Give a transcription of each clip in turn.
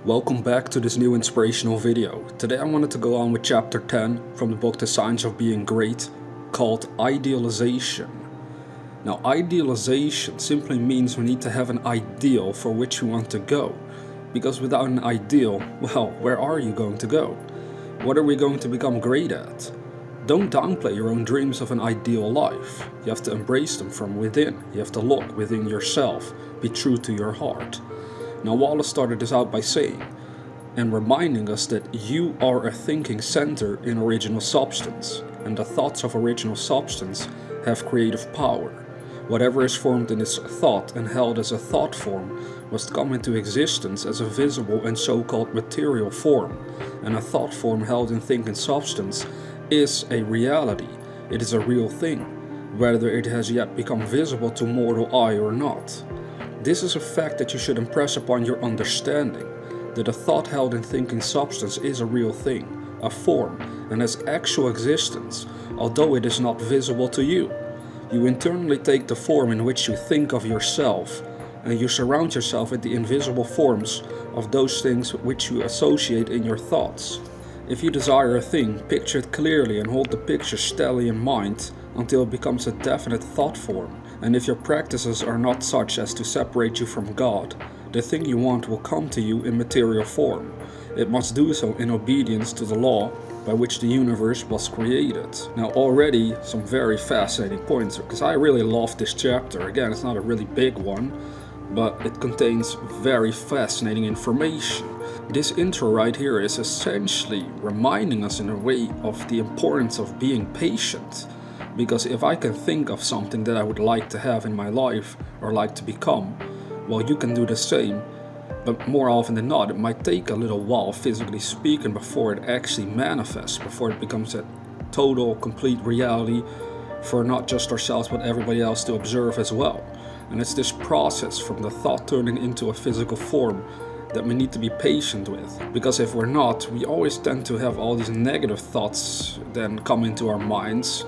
Welcome back to this new inspirational video. Today I wanted to go on with chapter 10 from the book The Science of Being Great, called Idealization. Now, idealization simply means we need to have an ideal for which we want to go. Because without an ideal, well, where are you going to go? What are we going to become great at? Don't downplay your own dreams of an ideal life. You have to embrace them from within. You have to look within yourself. Be true to your heart. Now, Wallace started this out by saying and reminding us that you are a thinking center in original substance, and the thoughts of original substance have creative power. Whatever is formed in this thought and held as a thought form must come into existence as a visible and so-called material form, and a thought form held in thinking substance is a reality. It is a real thing, whether it has yet become visible to mortal eye or not. This is a fact that you should impress upon your understanding, that a thought held in thinking substance is a real thing, a form, and has actual existence, although it is not visible to you. You internally take the form in which you think of yourself, and you surround yourself with the invisible forms of those things which you associate in your thoughts. If you desire a thing, picture it clearly and hold the picture steadily in mind until it becomes a definite thought form. And if your practices are not such as to separate you from God, the thing you want will come to you in material form. It must do so in obedience to the law by which the universe was created. Now, already some very fascinating points, because I really love this chapter. Again, it's not a really big one, but it contains very fascinating information. This intro right here is essentially reminding us in a way of the importance of being patient. Because if I can think of something that I would like to have in my life or like to become, well, you can do the same. But more often than not, it might take a little while, physically speaking, before it actually manifests, before it becomes a total, complete reality for not just ourselves, but everybody else to observe as well. And it's this process from the thought turning into a physical form that we need to be patient with. Because if we're not, we always tend to have all these negative thoughts then come into our minds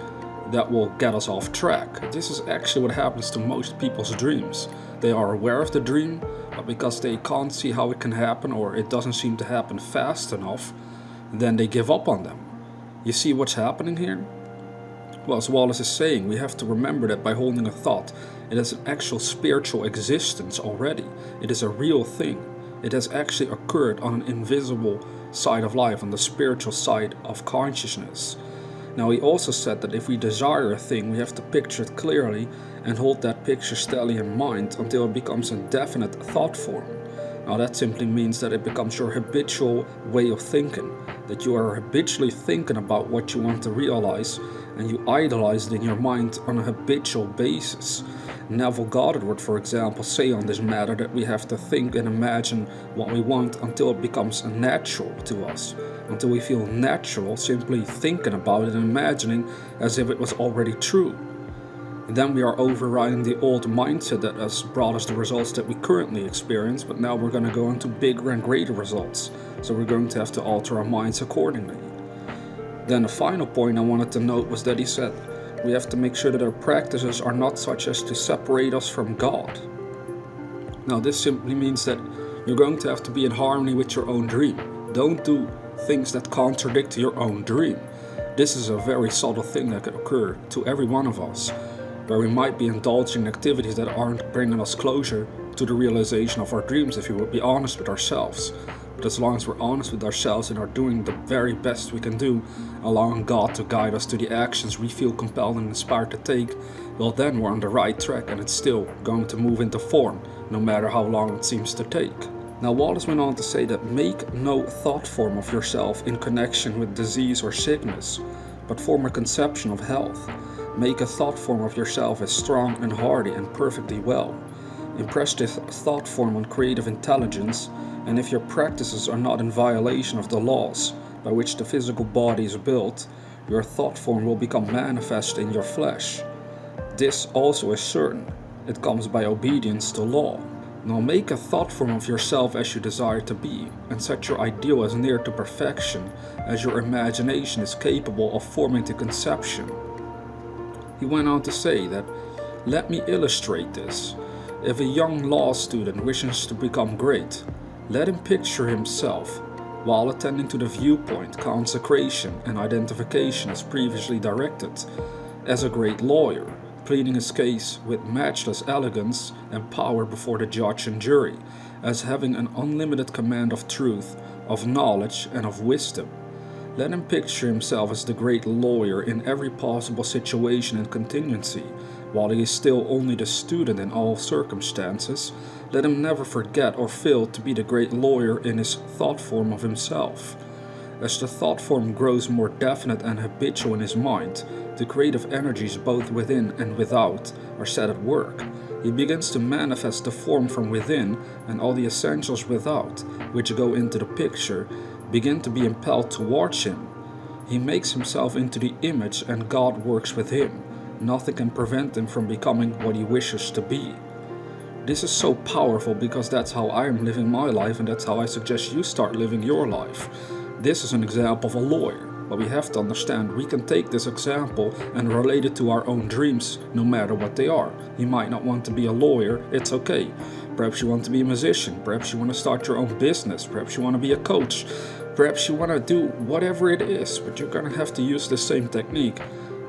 that will get us off track. This is actually what happens to most people's dreams. They are aware of the dream, but because they can't see how it can happen or it doesn't seem to happen fast enough, then they give up on them. You see what's happening here? Well, as Wallace is saying, we have to remember that by holding a thought, it has an actual spiritual existence already. It is a real thing. It has actually occurred on an invisible side of life, on the spiritual side of consciousness. Now, he also said that if we desire a thing, we have to picture it clearly and hold that picture steadily in mind until it becomes a definite thought form. Now, that simply means that it becomes your habitual way of thinking, that you are habitually thinking about what you want to realize and you idolize it in your mind on a habitual basis. Neville Goddard would, for example, say on this matter that we have to think and imagine what we want until it becomes natural to us, until we feel natural simply thinking about it and imagining as if it was already true. And then we are overriding the old mindset that has brought us the results that we currently experience, but now we're going to go into bigger and greater results, so we're going to have to alter our minds accordingly. Then the final point I wanted to note was that he said we have to make sure that our practices are not such as to separate us from God. Now, this simply means that you're going to have to be in harmony with your own dream. Don't do things that contradict your own dream. This is a very subtle thing that could occur to every one of us, where we might be indulging in activities that aren't bringing us closer to the realization of our dreams if we would be honest with ourselves. But as long as we're honest with ourselves and are doing the very best we can do, allowing God to guide us to the actions we feel compelled and inspired to take, well, then we're on the right track and it's still going to move into form, no matter how long it seems to take. Now, Wallace went on to say that make no thought form of yourself in connection with disease or sickness, but form a conception of health. Make a thought form of yourself as strong and hardy and perfectly well. Impress this thought form on creative intelligence, and if your practices are not in violation of the laws by which the physical body is built, your thought form will become manifest in your flesh. This also is certain. It comes by obedience to law. Now make a thought form of yourself as you desire to be, and set your ideal as near to perfection as your imagination is capable of forming to conception. He went on to say that, let me illustrate this. If a young law student wishes to become great, Let him picture himself, while attending to the viewpoint, consecration, and identification as previously directed, as a great lawyer, pleading his case with matchless elegance and power before the judge and jury, as having an unlimited command of truth, of knowledge, and of wisdom. Let him picture himself as the great lawyer in every possible situation and contingency, while he is still only the student in all circumstances. Let him never forget or fail to be the great lawyer in his thought form of himself. As the thought form grows more definite and habitual in his mind, the creative energies both within and without are set at work. He begins to manifest the form from within, and all the essentials without, which go into the picture, begin to be impelled towards him. He makes himself into the image, and God works with him. Nothing can prevent him from becoming what he wishes to be. This is so powerful because that's how I am living my life, and that's how I suggest you start living your life. This is an example of a lawyer, but we have to understand we can take this example and relate it to our own dreams, no matter what they are. You might not want to be a lawyer, it's okay. Perhaps you want to be a musician, perhaps you want to start your own business, perhaps you want to be a coach, perhaps you want to do whatever it is, but you're going to have to use the same technique,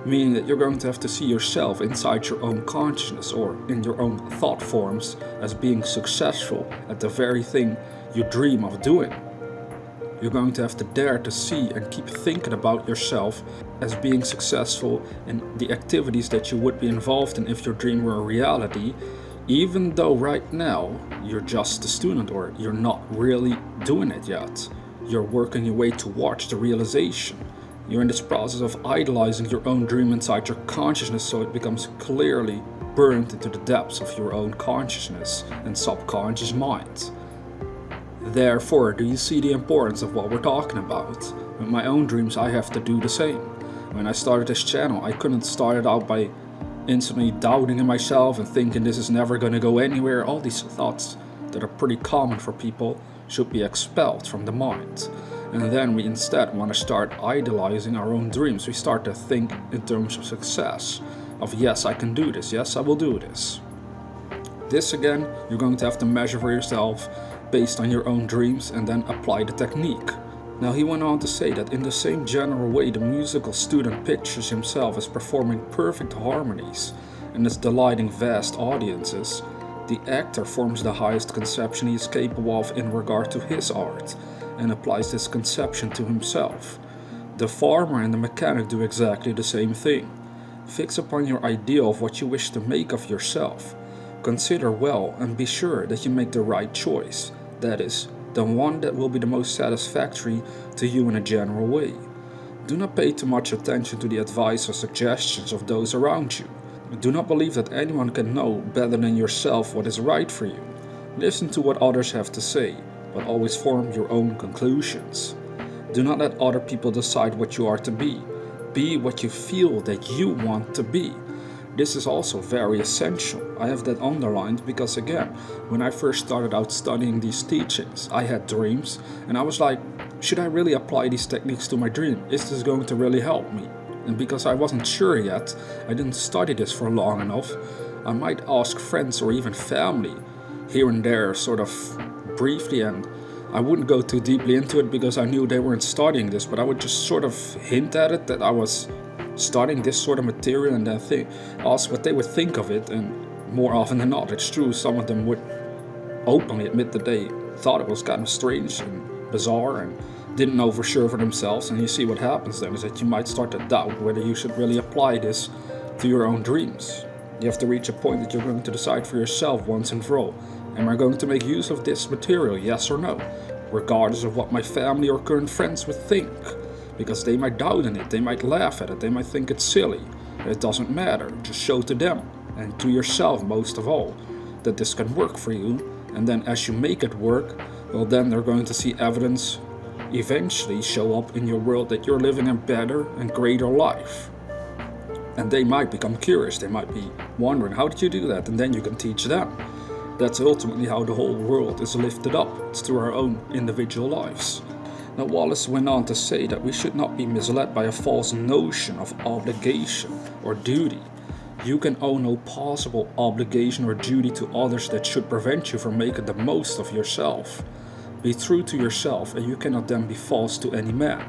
meaning that you're going to have to see yourself inside your own consciousness or in your own thought forms as being successful at the very thing you dream of doing. You're going to have to dare to see and keep thinking about yourself as being successful in the activities that you would be involved in if your dream were a reality, even though right now you're just a student or you're not really doing it yet. You're working your way towards the realization. You're in this process of idolizing your own dream inside your consciousness so it becomes clearly burned into the depths of your own consciousness and subconscious mind. Therefore, do you see the importance of what we're talking about? With my own dreams, I have to do the same. When I started this channel, I couldn't start it out by instantly doubting in myself and thinking this is never going to go anywhere. All these thoughts that are pretty common for people should be expelled from the mind. And then we instead want to start idolizing our own dreams. We start to think in terms of success, of yes, I can do this, yes, I will do this. This again, you're going to have to measure for yourself based on your own dreams and then apply the technique. Now he went on to say that in the same general way the musical student pictures himself as performing perfect harmonies and as delighting vast audiences, the actor forms the highest conception he is capable of in regard to his art and applies this conception to himself. The farmer and the mechanic do exactly the same thing. Fix upon your ideal of what you wish to make of yourself. Consider well and be sure that you make the right choice, that is, the one that will be the most satisfactory to you in a general way. Do not pay too much attention to the advice or suggestions of those around you. Do not believe that anyone can know better than yourself what is right for you. Listen to what others have to say, but always form your own conclusions. Do not let other people decide what you are to be. Be what you feel that you want to be. This is also very essential. I have that underlined because again, when I first started out studying these teachings, I had dreams and I was like, should I really apply these techniques to my dream? Is this going to really help me? And because I wasn't sure yet, I didn't study this for long enough, I might ask friends or even family here and there sort of briefly, and I wouldn't go too deeply into it because I knew they weren't studying this, but I would just sort of hint at it that I was studying this sort of material and then ask what they would think of it. And more often than not, it's true, some of them would openly admit that they thought it was kind of strange and bizarre and didn't know for sure for themselves. And you see what happens then is that you might start to doubt whether you should really apply this to your own dreams. You have to reach a point that you're going to decide for yourself once and for all. Am I going to make use of this material, yes or no? Regardless of what my family or current friends would think. Because they might doubt in it, they might laugh at it, they might think it's silly. It doesn't matter, just show to them, and to yourself most of all, that this can work for you. And then as you make it work, well then they're going to see evidence eventually show up in your world that you're living a better and greater life. And they might become curious, they might be wondering, how did you do that? And then you can teach them. That's ultimately how the whole world is lifted up. It's through our own individual lives. Now Wallace went on to say that we should not be misled by a false notion of obligation or duty. You can owe no possible obligation or duty to others that should prevent you from making the most of yourself. Be true to yourself, and you cannot then be false to any man.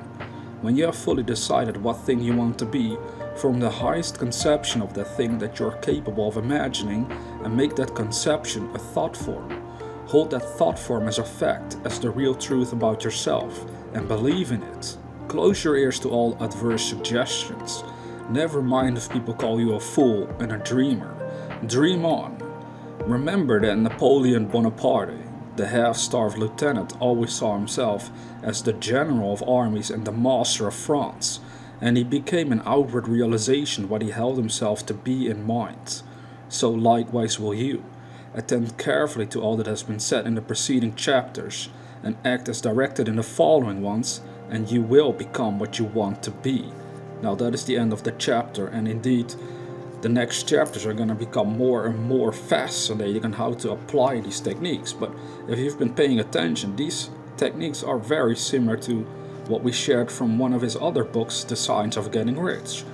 When you have fully decided what thing you want to be, form the highest conception of that thing that you are capable of imagining, and make that conception a thought form. Hold that thought form as a fact, as the real truth about yourself, and believe in it. Close your ears to all adverse suggestions. Never mind if people call you a fool and a dreamer. Dream on. Remember that Napoleon Bonaparte, the half-starved lieutenant, always saw himself as the general of armies and the master of France, and he became an outward realization what he held himself to be in mind. So likewise will you. Attend carefully to all that has been said in the preceding chapters, and act as directed in the following ones, and you will become what you want to be. Now that is the end of the chapter, and indeed, the next chapters are going to become more and more fascinating on how to apply these techniques. But if you've been paying attention, these techniques are very similar to what we shared from one of his other books, The Science of Getting Rich.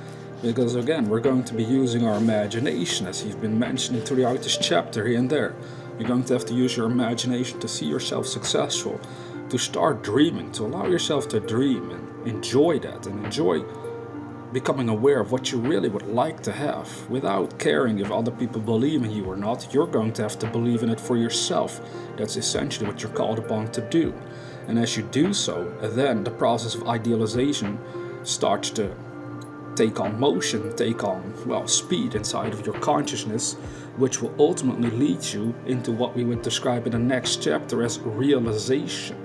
Because again, we're going to be using our imagination, as he's been mentioning throughout this chapter here and there. You're going to have to use your imagination to see yourself successful, to start dreaming, to allow yourself to dream and enjoy that, and enjoy becoming aware of what you really would like to have, without caring if other people believe in you or not. You're going to have to believe in it for yourself. That's essentially what you're called upon to do. And as you do so, then the process of idealization starts to take on motion, take on, speed inside of your consciousness, which will ultimately lead you into what we would describe in the next chapter as realization.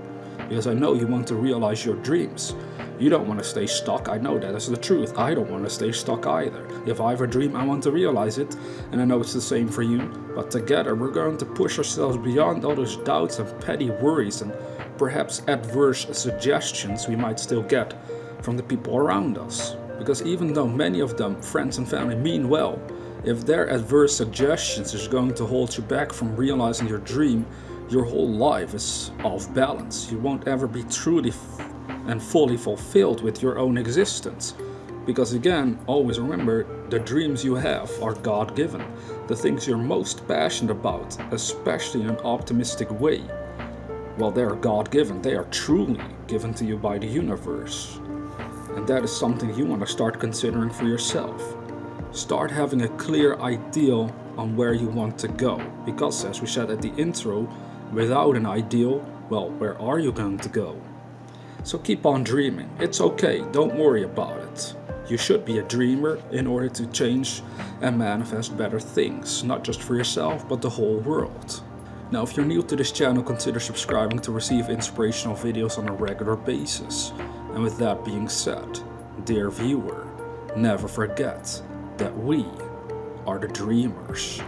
Because I know you want to realize your dreams. You don't want to stay stuck. I know that is the truth. I don't want to stay stuck either. If I have a dream, I want to realize it. And I know it's the same for you. But together, we're going to push ourselves beyond all those doubts and petty worries and perhaps adverse suggestions we might still get from the people around us. Because even though many of them, friends and family, mean well, if their adverse suggestions is going to hold you back from realizing your dream, your whole life is off balance. You won't ever be truly and fully fulfilled with your own existence. Because again, always remember, the dreams you have are God-given. The things you're most passionate about, especially in an optimistic way, well, they are God-given. They are truly given to you by the universe. And that is something you want to start considering for yourself. Start having a clear ideal on where you want to go. Because as we said at the intro, without an ideal, well, where are you going to go? So keep on dreaming. It's okay, don't worry about it. You should be a dreamer in order to change and manifest better things, not just for yourself, but the whole world. Now, if you're new to this channel, consider subscribing to receive inspirational videos on a regular basis. And with that being said, dear viewer, never forget that we are the dreamers.